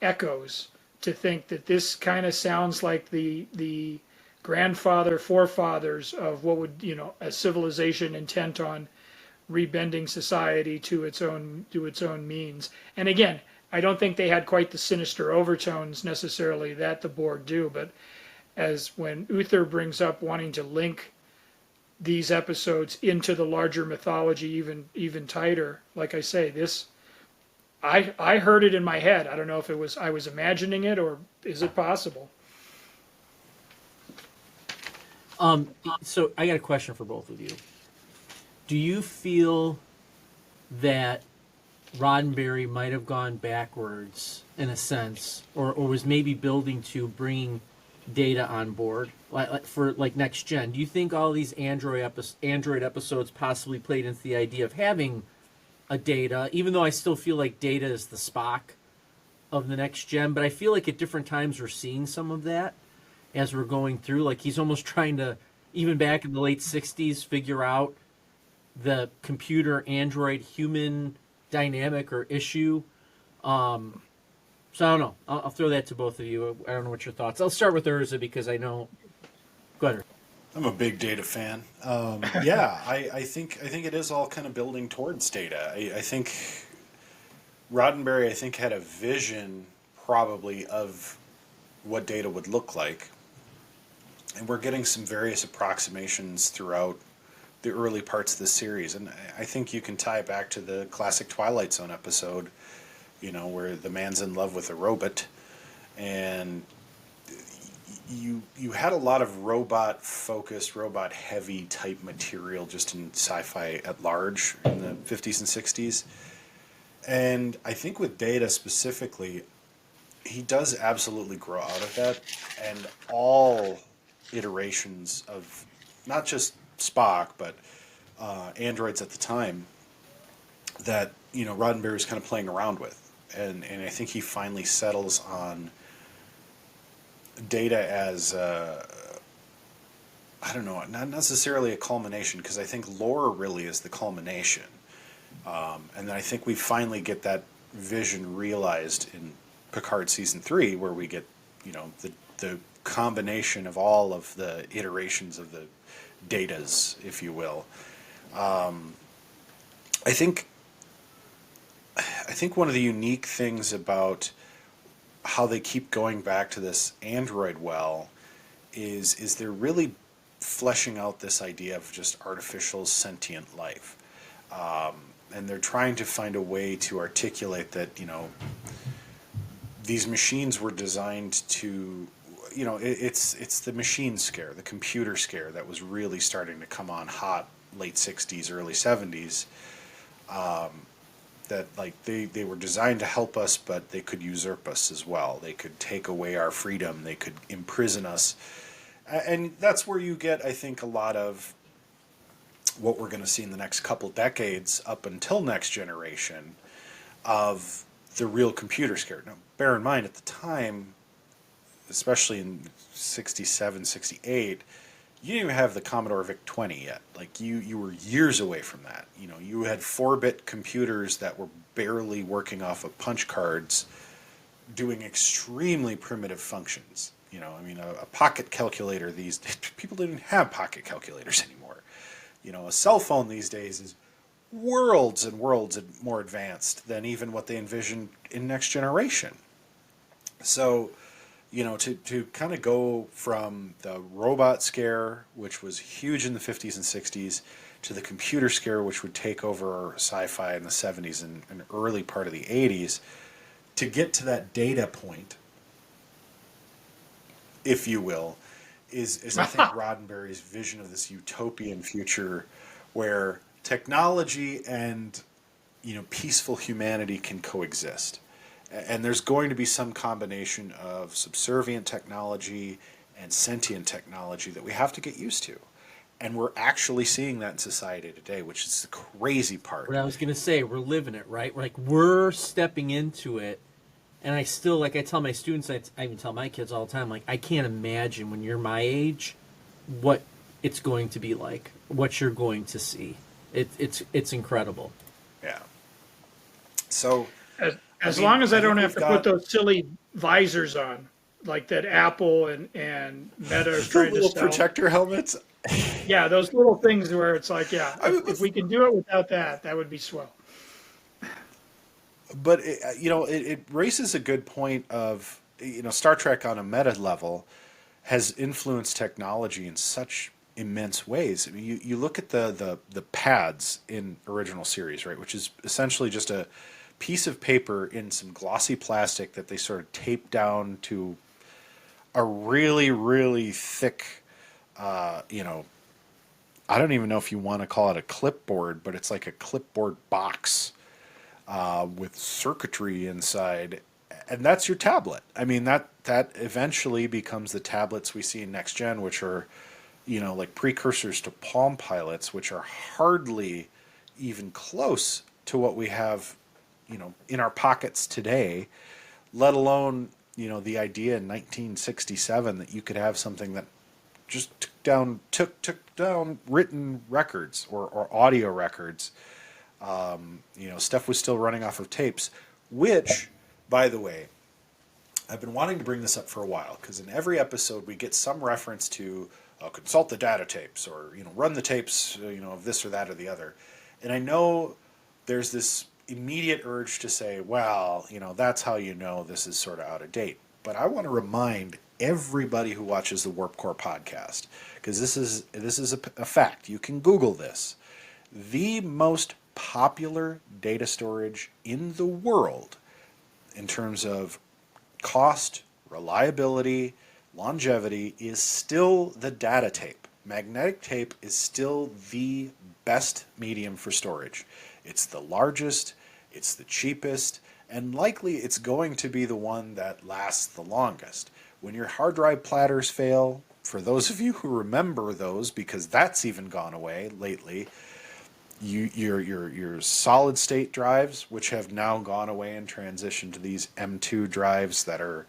Speaker 5: echoes to think that this kind of sounds like the grandfather, forefathers of what would, a civilization intent on rebending society to its own means. And again, I don't think they had quite the sinister overtones necessarily that the Borg do, but as when Uther brings up wanting to link these episodes into the larger mythology even tighter, like I say, this I heard it in my head. I don't know if I was imagining it, or is it possible?
Speaker 1: So I got a question for both of you. Do you feel that Roddenberry might have gone backwards in a sense, or was maybe building to bringing Data on board, like for next gen? Do you think all these Android episodes possibly played into the idea of having a Data, even though I still feel like Data is the Spock of the next gen, but I feel like at different times we're seeing some of that as we're going through. Like he's almost trying to, even back in the late 60s, figure out the computer android human dynamic or issue. So I don't know. I'll throw that to both of you. I don't know what your thoughts. I'll start with Urza because I know. Go ahead.
Speaker 4: I'm a big Data fan. Yeah, I think it is all kind of building towards Data. I think Roddenberry, had a vision probably of what Data would look like, and we're getting some various approximations throughout the early parts of the series, and I think you can tie it back to the classic Twilight Zone episode, where the man's in love with a robot, and you had a lot of robot focused, robot heavy type material just in sci-fi at large in the 50s and 60s. And I think with Data specifically, he does absolutely grow out of that, and all iterations of not just Spock, but androids at the time that Roddenberry was kind of playing around with, and I think he finally settles on Data as I don't know, not necessarily a culmination, because I think lore really is the culmination, and then I think we finally get that vision realized in Picard season 3, where we get the combination of all of the iterations of the Datas, if you will. I think one of the unique things about how they keep going back to this android well is they're really fleshing out this idea of just artificial sentient life, and they're trying to find a way to articulate that these machines were designed to, it's the machine scare, the computer scare that was really starting to come on hot late 60s, early 70s, that they were designed to help us, but they could usurp us as well. They could take away our freedom. They could imprison us. And that's where you get, I think, a lot of what we're going to see in the next couple decades up until Next Generation of the real computer scare. Now, bear in mind, at the time, especially in 67, 68, you didn't even have the Commodore VIC-20 yet. You were years away from that. You had 4-bit computers that were barely working off of punch cards, doing extremely primitive functions. A pocket calculator these days, people didn't have pocket calculators anymore. A cell phone these days is worlds and worlds more advanced than even what they envisioned in Next Generation. So, to kind of go from the robot scare, which was huge in the 50s and 60s, to the computer scare, which would take over sci-fi in the 70s and early part of the 80s, to get to that Data point, if you will, is I think Roddenberry's vision of this utopian future where technology and peaceful humanity can coexist. And there's going to be some combination of subservient technology and sentient technology that we have to get used to. And we're actually seeing that in society today, which is the crazy part.
Speaker 1: What I was going to say, we're living it, right? We're stepping into it And I still, like I tell my students, I even tell my kids all the time, like, I can't imagine when you're my age what it's going to be like, what you're going to see. It's incredible.
Speaker 4: Yeah. So
Speaker 5: As
Speaker 4: mean,
Speaker 5: long as I
Speaker 4: I think
Speaker 5: don't have
Speaker 4: we've
Speaker 5: to
Speaker 4: got-
Speaker 5: put those silly visors on, like that Apple and Meta is
Speaker 4: the
Speaker 5: trying to
Speaker 4: little
Speaker 5: sell.
Speaker 4: protector helmets.
Speaker 5: Yeah, those little things where it's like, yeah,
Speaker 4: I mean,
Speaker 5: if we can do it without that, that would be swell.
Speaker 4: But it raises a good point of Star Trek on a meta level has influenced technology in such immense ways. I mean, you look at the pads in original series, right, which is essentially just a piece of paper in some glossy plastic that they sort of tape down to a really, really thick, I don't even know if you want to call it a clipboard, but it's like a clipboard box with circuitry inside, and that's your tablet. I mean, that eventually becomes the tablets we see in next gen, which are, like precursors to Palm Pilots, which are hardly even close to what we have, in our pockets today. Let alone, the idea in 1967 that you could have something that just took down written records or audio records. Stuff was still running off of tapes, which, by the way, I've been wanting to bring this up for a while, because in every episode we get some reference to consult the data tapes, or run the tapes, of this or that or the other. And I know there's this immediate urge to say, well, that's how this is sort of out of date. But I want to remind everybody who watches the Warp Core podcast, because this is a fact. You can Google this. The most popular data storage in the world in terms of cost, reliability, longevity is still the data tape. Magnetic tape is still the best medium for storage. It's the largest, it's the cheapest, and likely it's going to be the one that lasts the longest. When your hard drive platters fail, for those of you who remember those, because that's even gone away lately, your solid state drives, which have now gone away and transitioned to these M2 drives that are,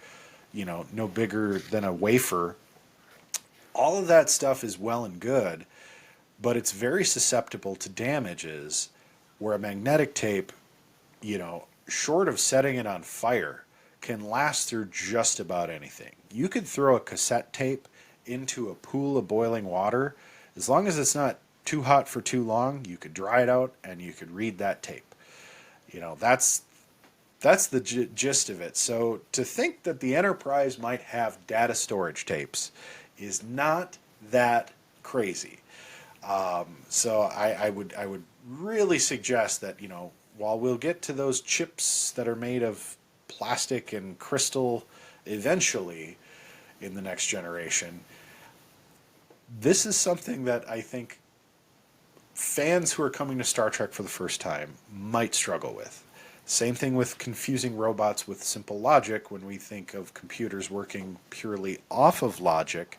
Speaker 4: no bigger than a wafer. All of that stuff is well and good, but it's very susceptible to damages, where a magnetic tape, short of setting it on fire, can last through just about anything. You could throw a cassette tape into a pool of boiling water. As long as it's not too hot for too long, you could dry it out and you could read that tape. That's the gist of it. So to think that the Enterprise might have data storage tapes is not that crazy. So I would really suggest that, while we'll get to those chips that are made of plastic and crystal eventually in the next generation, this is something that I think fans who are coming to Star Trek for the first time might struggle with. Same thing with confusing robots with simple logic. When we think of computers working purely off of logic,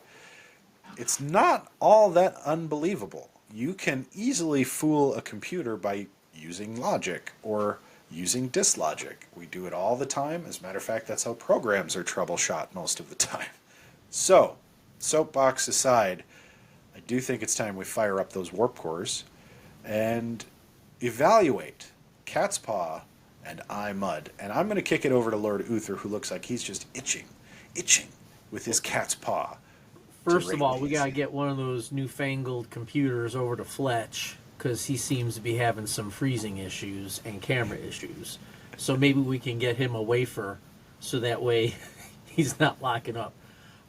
Speaker 4: it's not all that unbelievable. You can easily fool a computer by using logic or using dislogic. We do it all the time. As a matter of fact, that's how programs are troubleshot most of the time. So, soapbox aside, I do think it's time we fire up those warp cores and evaluate Catspaw and iMud. And I'm going to kick it over to Lord Uther, who looks like he's just itching with his cat's paw.
Speaker 1: First of all, we got to get one of those newfangled computers over to Fletch, because he seems to be having some freezing issues and camera issues. So maybe we can get him a wafer, so that way he's not locking up.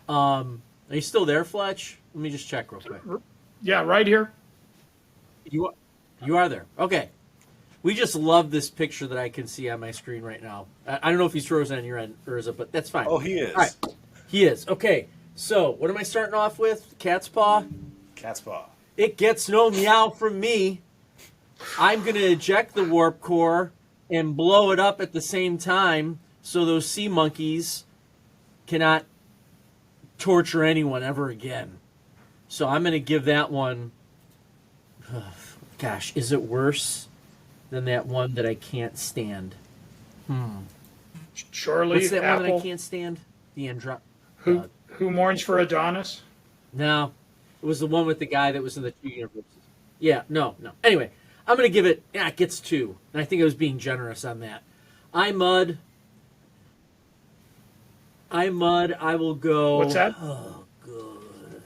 Speaker 1: Are you still there, Fletch? Let me just check real quick.
Speaker 5: Yeah, right here.
Speaker 1: You are there. Okay. We just love this picture that I can see on my screen right now. I don't know if he's frozen on your end, Urza, but that's fine.
Speaker 4: Oh, he is.
Speaker 1: All right. He is. Okay. So, what am I starting off with? Catspaw?
Speaker 4: Catspaw.
Speaker 1: It gets no meow from me. I'm going to eject the warp core and blow it up at the same time, so those sea monkeys cannot torture anyone ever again. So I'm going to give that one... gosh, is it worse than that one that I can't stand?
Speaker 5: Shore
Speaker 1: What's
Speaker 5: leaf,
Speaker 1: that one that I
Speaker 5: apple.
Speaker 1: can't stand? The Andro.
Speaker 5: Who mourns for Adonis?
Speaker 1: No, it was the one with the guy that was in the two universes. Yeah, no, no. Anyway, I'm gonna give it. Yeah, it gets 2, and I think I was being generous on that. I mud. I mud. I will
Speaker 5: What's
Speaker 1: go.
Speaker 5: that?
Speaker 1: Oh, good.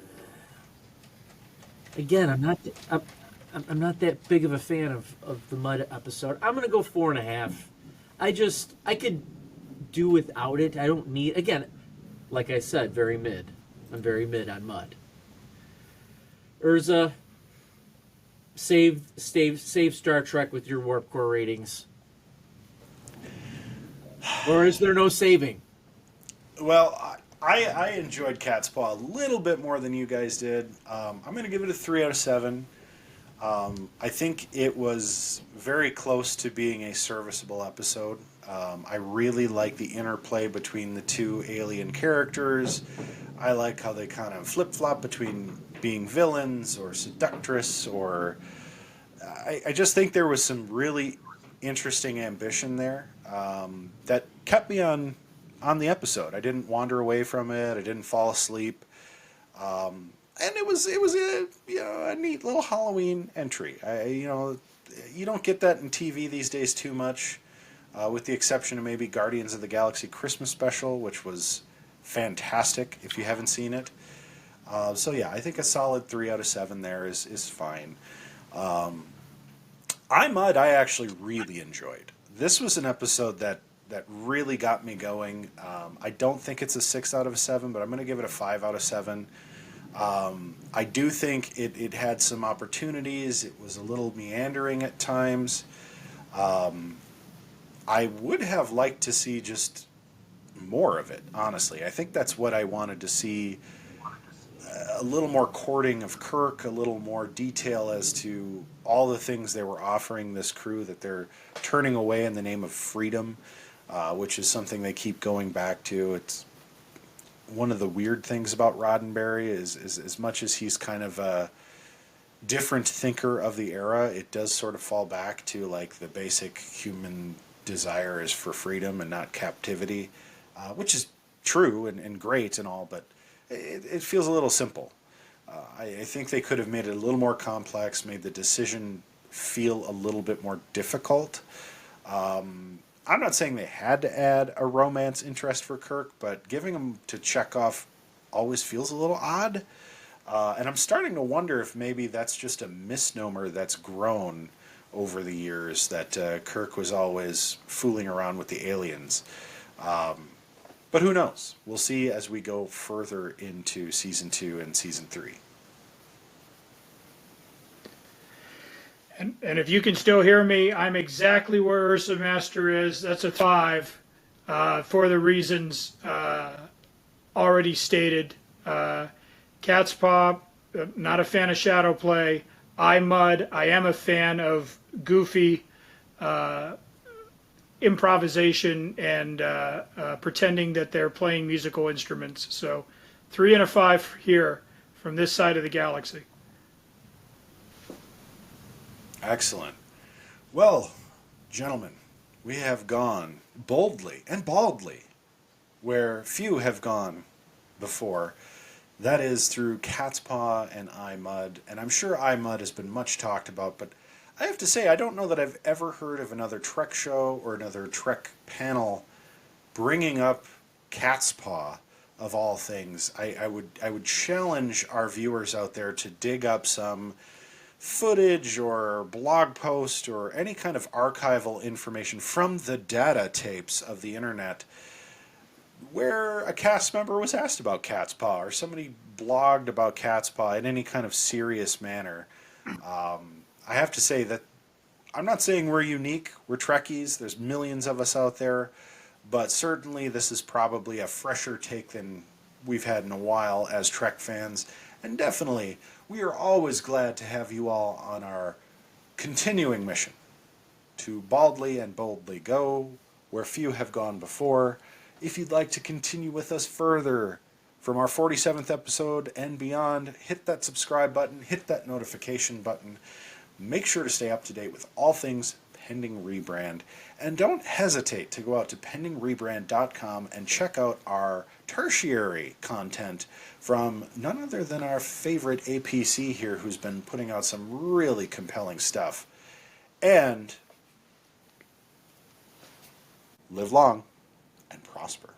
Speaker 1: Again, I'm not that big of a fan of the mud episode. I'm gonna go 4.5. I could do without it. I don't need. Again, like I said, very mid. I'm very mid on mud. Urza, save Star Trek with your Warp Core ratings. Or is there no saving?
Speaker 4: Well, I enjoyed Catspaw a little bit more than you guys did. I'm going to give it a 3 out of 7. I think it was very close to being a serviceable episode. I really like the interplay between the two alien characters. I like how they kind of flip-flop between being villains or seductress, or I just think there was some really interesting ambition there that kept me on the episode. I didn't wander away from it. I didn't fall asleep. And it was a a neat little Halloween entry. You don't get that in TV these days too much, with the exception of maybe Guardians of the Galaxy Christmas special, which was fantastic if you haven't seen it. So yeah, I think a solid 3 out of 7 there is fine. I actually really enjoyed. This was an episode that really got me going. I don't think it's a 6 out of 7, but I'm going to give it a 5 out of 7. I do think it had some opportunities. It was a little meandering at times. I would have liked to see just more of it, honestly. I think that's what I wanted to see. A little more courting of Kirk, a little more detail as to all the things they were offering this crew that they're turning away in the name of freedom, which is something they keep going back to. It's one of the weird things about Roddenberry is as much as he's kind of a different thinker of the era, it does sort of fall back to like the basic human desire is for freedom and not captivity, which is true and great and all, but it feels a little simple. I think they could have made it a little more complex, made the decision feel a little bit more difficult. I'm not saying they had to add a romance interest for Kirk, but giving him to Chekhov always feels a little odd. And I'm starting to wonder if maybe that's just a misnomer that's grown over the years, that Kirk was always fooling around with the aliens. But who knows? We'll see as we go further into Season 2 and Season 3.
Speaker 5: And if you can still hear me, I'm exactly where UrzaMaster is. That's a 5 for the reasons already stated. Catspaw, not a fan of shadow play. Mud, I am a fan of goofy improvisation and pretending that they're playing musical instruments. So 3 and a 5 here from this side of the galaxy.
Speaker 4: Excellent. Well, gentlemen, we have gone boldly and baldly where few have gone before. That is through Catspaw and Mud, and I'm sure Mud has been much talked about, but I have to say I don't know that I've ever heard of another Trek show or another Trek panel bringing up Catspaw of all things. I would challenge our viewers out there to dig up some footage or blog post or any kind of archival information from the data tapes of the internet where a cast member was asked about Catspaw or somebody blogged about Catspaw in any kind of serious manner. I have to say that I'm not saying we're unique. We're Trekkies. There's millions of us out there. But certainly this is probably a fresher take than we've had in a while as Trek fans. And definitely, we are always glad to have you all on our continuing mission to baldly and boldly go where few have gone before. If you'd like to continue with us further from our 47th episode and beyond, hit that subscribe button, hit that notification button. Make sure to stay up to date with all things Pending Rebrand. And don't hesitate to go out to pendingrebrand.com and check out our tertiary content from none other than our favorite APC here, who's been putting out some really compelling stuff. And live long and prosper.